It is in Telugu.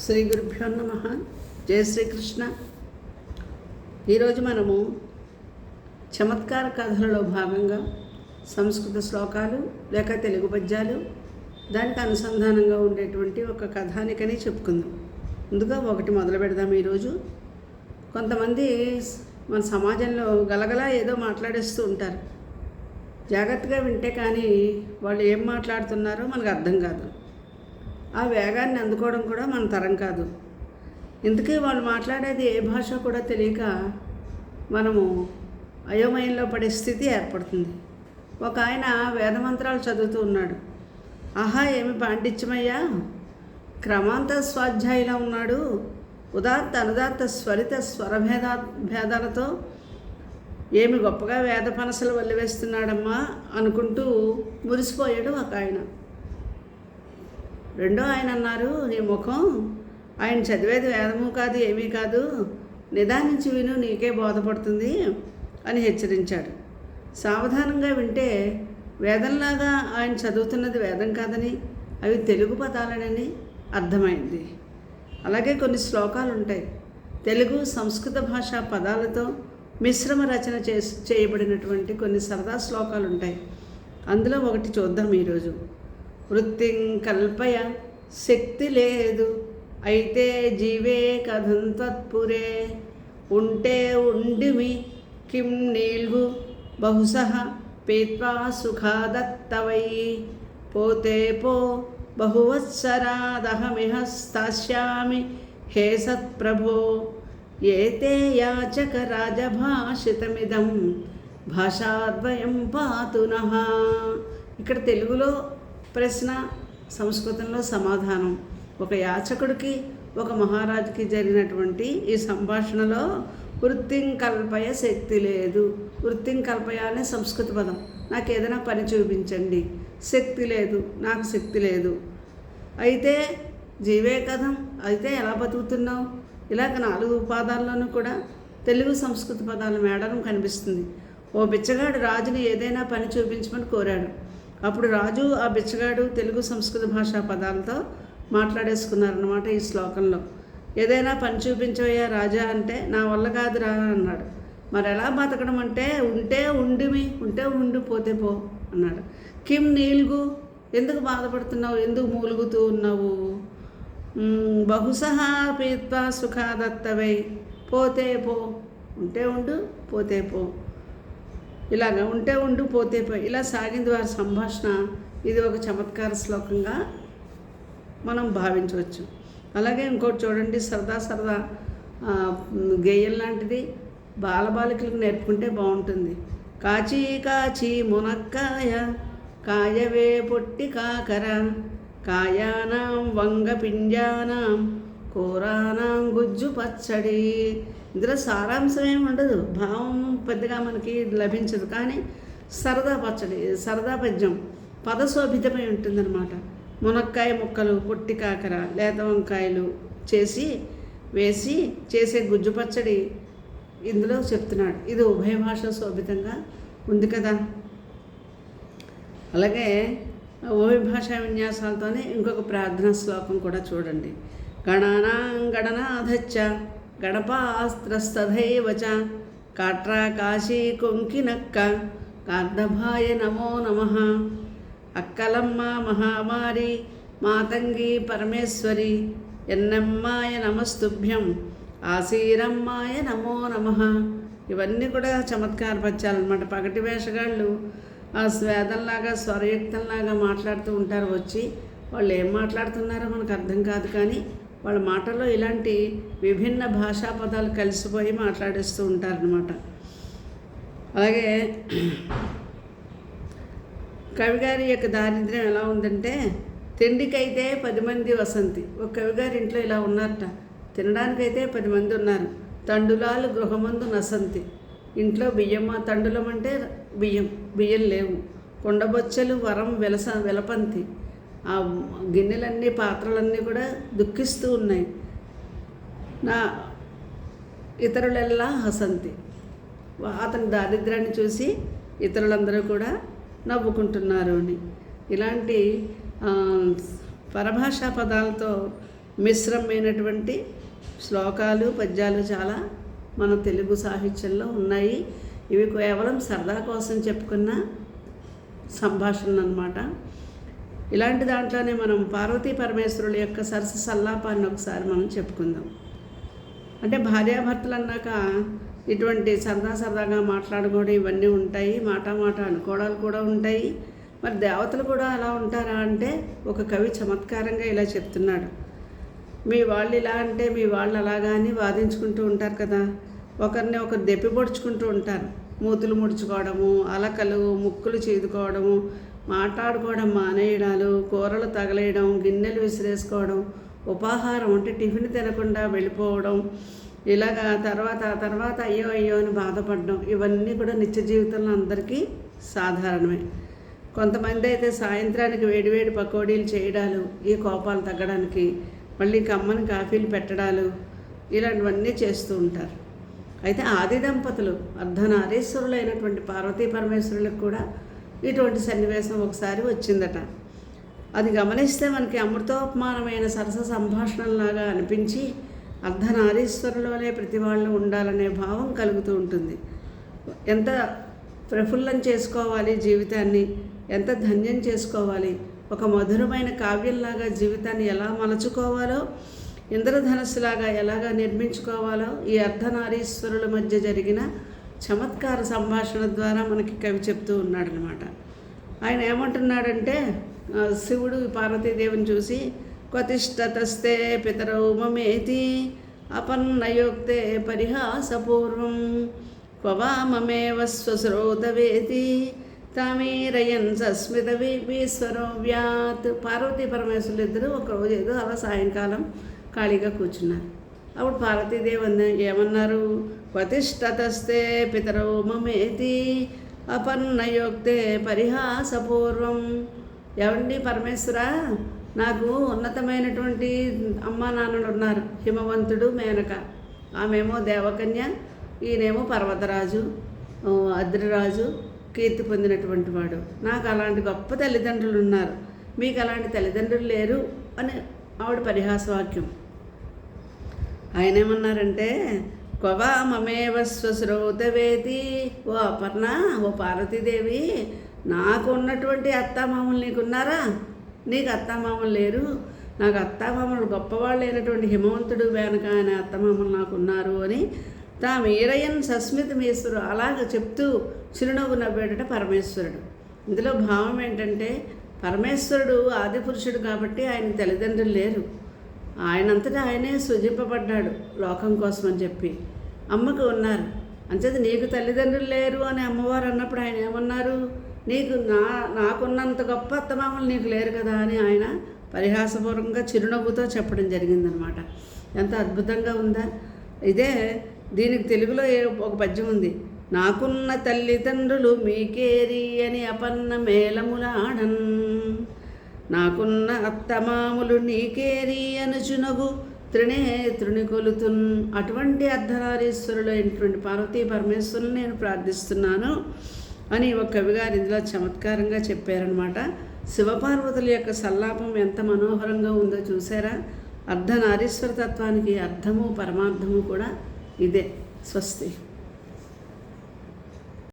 శ్రీ గురుభ్యో నమః. జయ శ్రీకృష్ణ. ఈరోజు మనము చమత్కార కథలలో భాగంగా సంస్కృత శ్లోకాలు లేక తెలుగు పద్యాలు దానికి అనుసంధానంగా ఉండేటువంటి ఒక కథానికని చెప్పుకుందాం. ముందుగా ఒకటి మొదలు పెడదాం. ఈరోజు కొంతమంది మన సమాజంలో గలగలా ఏదో మాట్లాడేస్తూ ఉంటారు. జాగ్రత్తగా వింటే కానీ వాళ్ళు ఏం మాట్లాడుతున్నారో మనకు అర్థం కాదు. ఆ వేగాన్ని అందుకోవడం కూడా మన తరం కాదు. ఇంతకీ వాళ్ళు మాట్లాడేది ఏ భాష కూడా తెలియక మనము అయోమయంలో పడే స్థితి ఏర్పడుతుంది. ఒక ఆయన వేదమంత్రాలు చదువుతూ ఉన్నాడు. ఆహా, ఏమి పాండిత్యమయ్యా, క్రమాంత స్వాధ్యాయులా ఉన్నాడు, ఉదాత్త అనుదాత్త స్వరిత భేదాలతో ఏమి గొప్పగా వేద పనసలు వల్లివేస్తున్నాడమ్మా అనుకుంటూ మురిసిపోయాడు ఒక ఆయన. రెండో ఆయన అన్నారు, నీ ముఖం, ఆయన చదివేది వేదము కాదు, ఏమీ కాదు, నిదానించి విను, నీకే బోధపడుతుంది అని హెచ్చరించాడు. సావధానంగా వింటే వేదంలాగా ఆయన చదువుతున్నది వేదం కాదని, అవి తెలుగు పదాలనని అర్థమైంది. అలాగే కొన్ని శ్లోకాలు ఉంటాయి, తెలుగు సంస్కృత భాషా పదాలతో మిశ్రమ రచన చేయబడినటువంటి కొన్ని సరదా శ్లోకాలు ఉంటాయి. అందులో ఒకటి చూద్దాం ఈరోజు. వృత్తిం కల్పయ శక్తి లేదు, అయితే జీవే కథం తత్పురే, ఉంటే ఉండిమి కిం నీల్వు బహుశః పీత్వా సుఖాదత్తవై, పోతే పో బహువత్సరాదహమిహ స్థాస్యామి హే సత్ప్రభో, ఏతే యాచక రాజభాషితమిదం భాషాద్వయం పాతునః. ఇక్కడ తెలుగులో ప్రశ్న, సంస్కృతంలో సమాధానం. ఒక యాచకుడికి ఒక మహారాజుకి జరిగినటువంటి ఈ సంభాషణలో వృత్తిం కల్పయ శక్తి లేదు. వృత్తిం కల్పయ అనే సంస్కృత పదం. నాకు ఏదైనా పని చూపించండి. శక్తి లేదు, నాకు శక్తి లేదు. అయితే జీవే కథం, అయితే ఎలా బతుకుతున్నావు? ఇలాగ 4 పాదాల్లోనూ కూడా తెలుగు సంస్కృత పదాల మేడనం కనిపిస్తుంది. ఓ బిచ్చగాడు రాజుని ఏదైనా పని చూపించమని కోరాడు. అప్పుడు రాజు ఆ బిచ్చగాడు తెలుగు సంస్కృత భాషా పదాలతో మాట్లాడేసుకున్నారన్నమాట. ఈ శ్లోకంలో ఏదైనా పని చూపించవయ్యా రాజా అంటే, నా వల్ల కాదురా అన్నాడు. మరి ఎలా బతకడం అంటే, ఉంటే ఉండిమి, ఉంటే ఉండి, పోతే పో అన్నాడు. కిం నీల్గు, ఎందుకు బాధపడుతున్నావు, ఎందుకు మూలుగుతూ ఉన్నావు? బహుశః పీత్వా సుఖాదత్తవై, పోతే పో, ఉంటే ఉండు, పోతే పో. ఇలాగ ఉంటే ఉండు, పోతే పో, ఇలా సాగింది వారి సంభాషణ. ఇది ఒక చమత్కార శ్లోకంగా మనం భావించవచ్చు. అలాగే ఇంకోటి చూడండి, సరదా గేయం లాంటిది బాలబాలికలకు నేర్పుకుంటే బాగుంటుంది. కాచి కాచి మునక్కాయ, కాయవే పొట్టి కాకర, కాయానాం వంగ పింజానాం, కూరానాం గుజ్జు పచ్చడి. ఇందులో సారాంశం ఏమి ఉండదు, భావం పెద్దగా మనకి లభించదు, కానీ సరదా పచ్చడి, సరదా పద్యం పదశోభితమై ఉంటుందన్నమాట. మునక్కాయ ముక్కలు, పొట్టి కాకర, లేత వంకాయలు వేసి చేసే గుజ్జు పచ్చడి ఇందులో చెప్తున్నాడు. ఇది ఉభయ భాష శోభితంగా ఉంది కదా. అలాగే ఉభయ భాషా విన్యాసాలతోనే ఇంకొక ప్రార్థనా శ్లోకం కూడా చూడండి. గణానాం గణనాథచ్చ గణపాస్త్రస్తథైవ చ, కాట్రా కాశీ కొంకినక్క కార్దభాయ నమో నమః, అక్కలమ్మ మహామారి మాతంగి పరమేశ్వరి, ఎన్నమ్మాయ నమస్తుభ్యం ఆశీరమ్మాయ నమో నమః. ఇవన్నీ కూడా చమత్కార పద్యాలు అన్నమాట. పగటి వేషగాళ్ళు ఆ స్వేదంలాగా స్వరయుక్తంలాగా మాట్లాడుతూ ఉంటారు. వచ్చి వాళ్ళు ఏం మాట్లాడుతున్నారో మనకు అర్థం కాదు, కానీ వాళ్ళ మాటల్లో ఇలాంటి విభిన్న భాషా పదాలు కలిసిపోయి మాట్లాడేస్తూ ఉంటారనమాట. అలాగే కవిగారి యొక్క దారిద్ర్యం ఎలా ఉందంటే, తిండికైతే 10 మంది వసంతి. ఒక కవిగారి ఇంట్లో ఇలా ఉన్నారట. తినడానికైతే 10 మంది ఉన్నారు. తండులాలు గృహమందు నసంతి. ఇంట్లో తండులం అంటే బియ్యం లేవు. కొండబొచ్చలు వరం వెలపంతి. ఆ గిన్నెలన్నీ, పాత్రలన్నీ కూడా దుఃఖిస్తూ ఉన్నాయి. నా ఇతరులెల్లా హసంతి. అతని దారిద్ర్యాన్ని చూసి ఇతరులందరూ కూడా నవ్వుకుంటున్నారు అని. ఇలాంటి పరభాషా పదాలతో మిశ్రమైనటువంటి శ్లోకాలు పద్యాలు చాలా మన తెలుగు సాహిత్యంలో ఉన్నాయి. ఇవి కేవలం సరదా కోసం చెప్పుకున్న సంభాషణలు అన్నమాట. ఇలాంటి దాంట్లోనే మనం పార్వతీ పరమేశ్వరుల యొక్క సరస సల్లాపాన్ని ఒకసారి మనం చెప్పుకుందాం. అంటే భార్యాభర్తలు అన్నాక ఇటువంటి సరదాగా మాట్లాడుకోవడం ఇవన్నీ ఉంటాయి, మాట అనుకోవడాలు కూడా ఉంటాయి. మరి దేవతలు కూడా అలా ఉంటారా అంటే ఒక కవి చమత్కారంగా ఇలా చెప్తున్నాడు. మీ వాళ్ళు ఇలా అంటే మీ వాళ్ళు అలాగా అని వాదించుకుంటూ ఉంటారు కదా, ఒకరిని ఒకరు దెప్పి పొడుచుకుంటూ ఉంటారు. మూతులు ముడుచుకోవడము, అలకలు, ముక్కులు చీదుకోవడము, మాట్లాడుకోవడం మానేయడాలు, కూరలు తగలేయడం, గిన్నెలు విసిరేసుకోవడం, ఉపాహారం అంటే టిఫిన్ తినకుండా వెళ్ళిపోవడం, ఇలాగా తర్వాత అయ్యో అని బాధపడడం, ఇవన్నీ కూడా నిత్య జీవితంలో అందరికీ సాధారణమే. కొంతమంది అయితే సాయంత్రానికి వేడివేడి పకోడీలు చేయడాలు, ఈ కోపాలు తగ్గడానికి, మళ్ళీ కమ్మని కాఫీలు పెట్టడాలు, ఇలాంటివన్నీ చేస్తూ ఉంటారు. అయితే ఆది దంపతులు అర్ధనారీశ్వరులైనటువంటి పార్వతీ పరమేశ్వరులకు కూడా ఇటువంటి సన్నివేశం ఒకసారి వచ్చిందట. అది గమనిస్తే మనకి అమృతోపమానమైన సరస సంభాషణలాగా అనిపించి అర్ధనారీశ్వరులోనే ప్రతి వాళ్ళు ఉండాలనే భావం కలుగుతూ ఉంటుంది. ఎంత ప్రఫుల్లం చేసుకోవాలి జీవితాన్ని, ఎంత ధన్యం చేసుకోవాలి, ఒక మధురమైన కావ్యంలాగా జీవితాన్ని ఎలా మలచుకోవాలో, ఇంద్రధనస్సులాగా ఎలాగా నిర్మించుకోవాలో ఈ అర్ధనారీశ్వరుల మధ్య జరిగిన చమత్కార సంభాషణ ద్వారా మనకి కవి చెప్తూ ఉన్నాడనమాట. ఆయన ఏమంటున్నాడంటే, శివుడు పార్వతీదేవిని చూసి క్వతిష్టతస్తే పితరౌ మమేతి అపన్నయోక్తే పరిహాసపూర్వం క్వవా మమేవ స్వశ్రోతవేతి తామీరయన్ సస్మిత వీశ్వరోవ్యాత్. పార్వతీ పరమేశ్వరులు ఇద్దరు ఒకరోజు ఏదో అలా సాయంకాలం ఖాళీగా కూర్చున్నారు. అప్పుడు పార్వతీదేవి ఏమన్నారు, క్వతిష్టతస్తే పితరౌ మమేతి అపన్నయోక్తే పరిహాసపూర్వం. ఎవండి పరమేశ్వర, నాకు ఉన్నతమైనటువంటి అమ్మా నాన్నలు ఉన్నారు, హిమవంతుడు మేనక, ఆమెమో దేవకన్య, ఈయనేమో పర్వతరాజు అద్రిరాజు, కీర్తి పొందినటువంటి వాడు. నాకు అలాంటి గొప్ప తల్లిదండ్రులు ఉన్నారు, మీకు అలాంటి తల్లిదండ్రులు లేరు అని ఆవిడ పరిహాసవాక్యం. ఆయన ఏమన్నారంటే, క్వవా మమేవ స్వశ్రోతవేతి. ఓ అపర్ణ, ఓ పార్వతీదేవి, నాకు ఉన్నటువంటి అత్తామామలు నీకున్నారా? నీకు అత్తామామలు లేరు. నాకు అత్తామామలు గొప్పవాళ్ళు అయినటువంటి హిమవంతుడు వెనక అనే అత్తమామలు నాకున్నారు అని తామీరయన్ సస్మిత మీశ్వరు అలాగ చెప్తూ చిరునవ్వు నవ్వాడట పరమేశ్వరుడు. ఇందులో భావం ఏంటంటే, పరమేశ్వరుడు ఆదిపురుషుడు కాబట్టి ఆయనకు తల్లిదండ్రులు లేరు. ఆయనంతటా ఆయనే సృజింపబడ్డాడు లోకం కోసం అని చెప్పి. అమ్మకు ఉన్నారు, అంచేది నీకు తల్లిదండ్రులు లేరు అని అమ్మవారు అన్నప్పుడు ఆయన ఏమన్నారు, నీకు నాకున్నంత గొప్ప అత్తమామలు నీకు లేరు కదా అని ఆయన పరిహాసపూర్వకంగా చిరునవ్వుతో చెప్పడం జరిగిందనమాట. ఎంత అద్భుతంగా ఉందా. ఇదే దీనికి తెలుగులో ఒక పద్యం ఉంది, నాకున్న తల్లిదండ్రులు మీకేరి అని అపన్న మేళములాడన్, నాకున్న అత్తమాములు నీకేరి అనుచునగు త్రినేత్రుని కొలుతున్. అటువంటి అర్ధనారీశ్వరులైనటువంటి పార్వతీ పరమేశ్వరుని నేను ప్రార్థిస్తున్నాను అని ఒక కవిగారు ఇందులో చమత్కారంగా చెప్పారనమాట. శివపార్వతుల యొక్క సల్లాపం ఎంత మనోహరంగా ఉందో చూసారా. అర్ధనారీశ్వర తత్వానికి అర్థము పరమార్థము కూడా ఇదే. స్వస్తి.